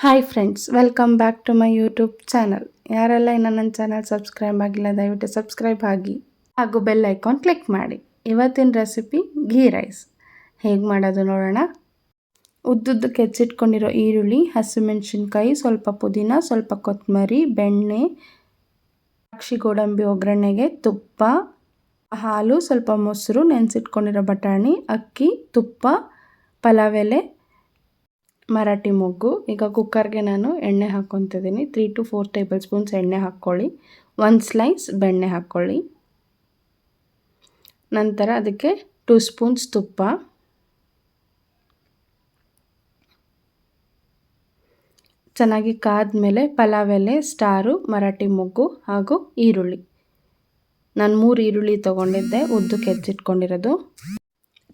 Hi friends, welcome back to my YouTube channel. ಯಾರೆಲ್ಲ ಇನ್ನು ನನ್ನ ಚಾನಲ್ ಸಬ್ಸ್ಕ್ರೈಬ್ ಆಗಿಲ್ಲ ದಯವಿಟ್ಟು ಸಬ್ಸ್ಕ್ರೈಬ್ ಆಗಿ ಹಾಗೂ ಬೆಲ್ ಐಕಾನ್ ಕ್ಲಿಕ್ ಮಾಡಿ. ಇವತ್ತಿನ ರೆಸಿಪಿ ಘೀ ರೈಸ್ ಹೇಗೆ ಮಾಡೋದು ನೋಡೋಣ. ಉದ್ದುದ್ದಕ್ಕೆ ಹೆಚ್ಚಿಟ್ಕೊಂಡಿರೋ ಈರುಳ್ಳಿ, ಹಸಿಮೆಣಸಿನ್ಕಾಯಿ, ಸ್ವಲ್ಪ ಪುದೀನ, ಸ್ವಲ್ಪ ಕೊತ್ತಂಬರಿ, ಬೆಣ್ಣೆ, ದ್ರಾಕ್ಷಿ ಗೋಡಂಬಿ ಒಗ್ಗರಣೆಗೆ, ತುಪ್ಪ, ಹಾಲು, ಸ್ವಲ್ಪ ಮೊಸರು, ನೆನೆಸಿಟ್ಕೊಂಡಿರೋ ಬಟಾಣಿ, ಅಕ್ಕಿ, ತುಪ್ಪ, ಪಲಾವ್ ಎಲೆ, ಮರಾಠಿ ಮೊಗ್ಗು. ಈಗ ಕುಕ್ಕರ್ಗೆ ನಾನು ಎಣ್ಣೆ ಹಾಕ್ಕೊತಿದ್ದೀನಿ. 3 to 4 ಟೇಬಲ್ ಸ್ಪೂನ್ಸ್ ಎಣ್ಣೆ ಹಾಕ್ಕೊಳ್ಳಿ. 1 ಸ್ಲೈಸ್ ಬೆಣ್ಣೆ ಹಾಕ್ಕೊಳ್ಳಿ. ನಂತರ ಅದಕ್ಕೆ 2 ಸ್ಪೂನ್ಸ್ ತುಪ್ಪ, ಚೆನ್ನಾಗಿ ಕಾದ್ಮೇಲೆ ಪಲಾವ್ ಎಲೆ, ಸ್ಟಾರು, ಮರಾಠಿ ಮೊಗ್ಗು ಹಾಗೂ ಈರುಳ್ಳಿ. ನಾನು 3 ಈರುಳ್ಳಿ ತೊಗೊಂಡಿದ್ದೆ, ಉದ್ದಕ್ಕೆ ಹೆಚ್ಚಿಟ್ಕೊಂಡಿರೋದು.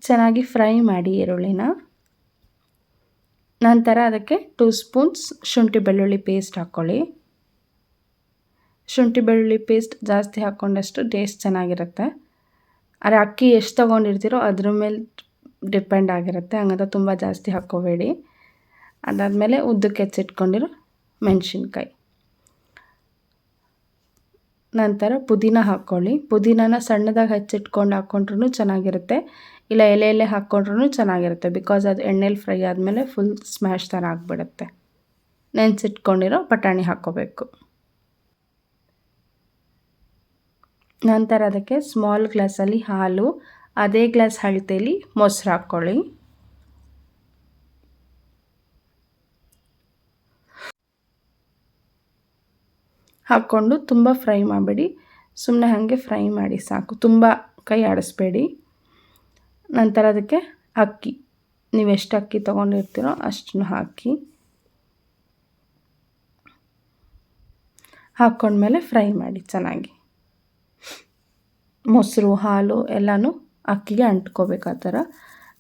ಚೆನ್ನಾಗಿ ಫ್ರೈ ಮಾಡಿ ಈರುಳ್ಳಿನ. ನಂತರ ಅದಕ್ಕೆ 2 ಸ್ಪೂನ್ಸ್ ಶುಂಠಿ ಬೆಳ್ಳುಳ್ಳಿ ಪೇಸ್ಟ್ ಹಾಕ್ಕೊಳ್ಳಿ. ಶುಂಠಿ ಬೆಳ್ಳುಳ್ಳಿ ಪೇಸ್ಟ್ ಜಾಸ್ತಿ ಹಾಕ್ಕೊಂಡಷ್ಟು ಟೇಸ್ಟ್ ಚೆನ್ನಾಗಿರುತ್ತೆ. ಆದರೆ ಅಕ್ಕಿ ಎಷ್ಟು ತೊಗೊಂಡಿರ್ತೀರೋ ಅದ್ರ ಮೇಲೆ ಡಿಪೆಂಡ್ ಆಗಿರುತ್ತೆ, ಹಂಗಂತ ತುಂಬ ಜಾಸ್ತಿ ಹಾಕ್ಕೋಬೇಡಿ. ಅದಾದಮೇಲೆ ಉದ್ದಕ್ಕೆ ಹೆಚ್ಚಿಟ್ಕೊಂಡಿರೋ ಮೆಣಸಿನ್ಕಾಯಿ. ನಂತರ ಪುದೀನ ಹಾಕ್ಕೊಳ್ಳಿ. ಪುದೀನನ ಸಣ್ಣದಾಗಿ ಹೆಚ್ಚಿಟ್ಕೊಂಡು ಹಾಕ್ಕೊಂಡ್ರೂ ಚೆನ್ನಾಗಿರುತ್ತೆ, ಇಲ್ಲ ಎಲೆ ಹಾಕ್ಕೊಂಡ್ರೂ ಚೆನ್ನಾಗಿರುತ್ತೆ. ಬಿಕಾಸ್ ಅದು ಎಣ್ಣೆಲಿ ಫ್ರೈ ಆದಮೇಲೆ ಫುಲ್ ಸ್ಮ್ಯಾಶ್ ಥರ ಆಗಿಬಿಡುತ್ತೆ. ನೆನೆಸಿಟ್ಕೊಂಡಿರೋ ಬಟಾಣಿ ಹಾಕ್ಕೋಬೇಕು. ನಂತರ ಅದಕ್ಕೆ ಸ್ಮಾಲ್ ಗ್ಲಾಸಲ್ಲಿ ಹಾಲು, ಅದೇ ಗ್ಲಾಸ್ ಅಳತೆಯಲ್ಲಿ ಮೊಸರು ಹಾಕ್ಕೊಳ್ಳಿ. ಹಾಕ್ಕೊಂಡು ತುಂಬ ಫ್ರೈ ಮಾಡಬೇಡಿ, ಸುಮ್ಮನೆ ಹಾಗೆ ಫ್ರೈ ಮಾಡಿ ಸಾಕು, ತುಂಬ ಕೈ ಆಡಿಸ್ಬೇಡಿ. ನಂತರ ಅದಕ್ಕೆ ಅಕ್ಕಿ, ನೀವು ಎಷ್ಟು ಅಕ್ಕಿ ತೊಗೊಂಡಿರ್ತೀರೋ ಅಷ್ಟನ್ನು ಹಾಕ್ಕೊಂಡ್ಮೇಲೆ ಫ್ರೈ ಮಾಡಿ ಚೆನ್ನಾಗಿ. ಮೊಸರು, ಹಾಲು ಎಲ್ಲನೂ ಅಕ್ಕಿಗೆ ಅಂಟ್ಕೋಬೇಕು. ಆ ಥರ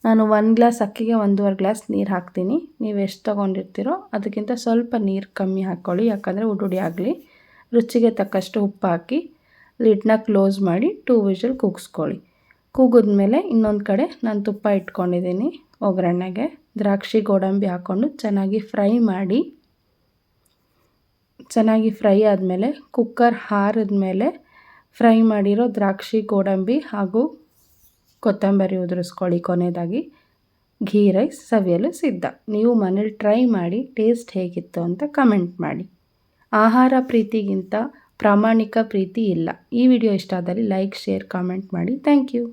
ನಾನು 1 ಗ್ಲಾಸ್ ಅಕ್ಕಿಗೆ 1.5 ಗ್ಲಾಸ್ ನೀರು ಹಾಕ್ತೀನಿ. ನೀವು ಎಷ್ಟು ತೊಗೊಂಡಿರ್ತೀರೋ ಅದಕ್ಕಿಂತ ಸ್ವಲ್ಪ ನೀರು ಕಮ್ಮಿ ಹಾಕ್ಕೊಳ್ಳಿ, ಯಾಕಂದರೆ ಉಡುಡಿ ಆಗಲಿ. ರುಚಿಗೆ ತಕ್ಕಷ್ಟು ಉಪ್ಪು ಹಾಕಿ ಲಿಡ್ನ ಕ್ಲೋಸ್ ಮಾಡಿ 2 ವಿಷಲ್ ಕೂಗಿಸ್ಕೊಳ್ಳಿ. ಕೂಗಿದ್ಮೇಲೆ ಇನ್ನೊಂದು ಕಡೆ ನಾನು ತುಪ್ಪ ಇಟ್ಕೊಂಡಿದ್ದೀನಿ ಒಗ್ಗರಣೆಗೆ. ದ್ರಾಕ್ಷಿ ಗೋಡಂಬಿ ಹಾಕ್ಕೊಂಡು ಚೆನ್ನಾಗಿ ಫ್ರೈ ಮಾಡಿ. ಚೆನ್ನಾಗಿ ಫ್ರೈ ಆದಮೇಲೆ ಕುಕ್ಕರ್ ಆರಿದ್ಮೇಲೆ ಫ್ರೈ ಮಾಡಿರೋ ದ್ರಾಕ್ಷಿ ಗೋಡಂಬಿ ಹಾಗೂ ಕೊತ್ತಂಬರಿ ಉದುರಿಸ್ಕೊಳ್ಳಿ. ಕೊನೆಯದಾಗಿ ಘೀ ರೈಸ್ ಸವಿಯಲು ಸಿದ್ಧ. ನೀವು ಮನೇಲಿ ಟ್ರೈ ಮಾಡಿ ಟೇಸ್ಟ್ ಹೇಗಿತ್ತು ಅಂತ ಕಮೆಂಟ್ ಮಾಡಿ. ಆಹಾರ ಪ್ರೀತಿಗಿಂತ ಪ್ರಾಮಾಣಿಕ ಪ್ರೀತಿ ಇಲ್ಲ. ಈ ವಿಡಿಯೋ ಇಷ್ಟ ಆದಲ್ಲಿ ಲೈಕ್, ಶೇರ್, ಕಾಮೆಂಟ್ ಮಾಡಿ. Thank you.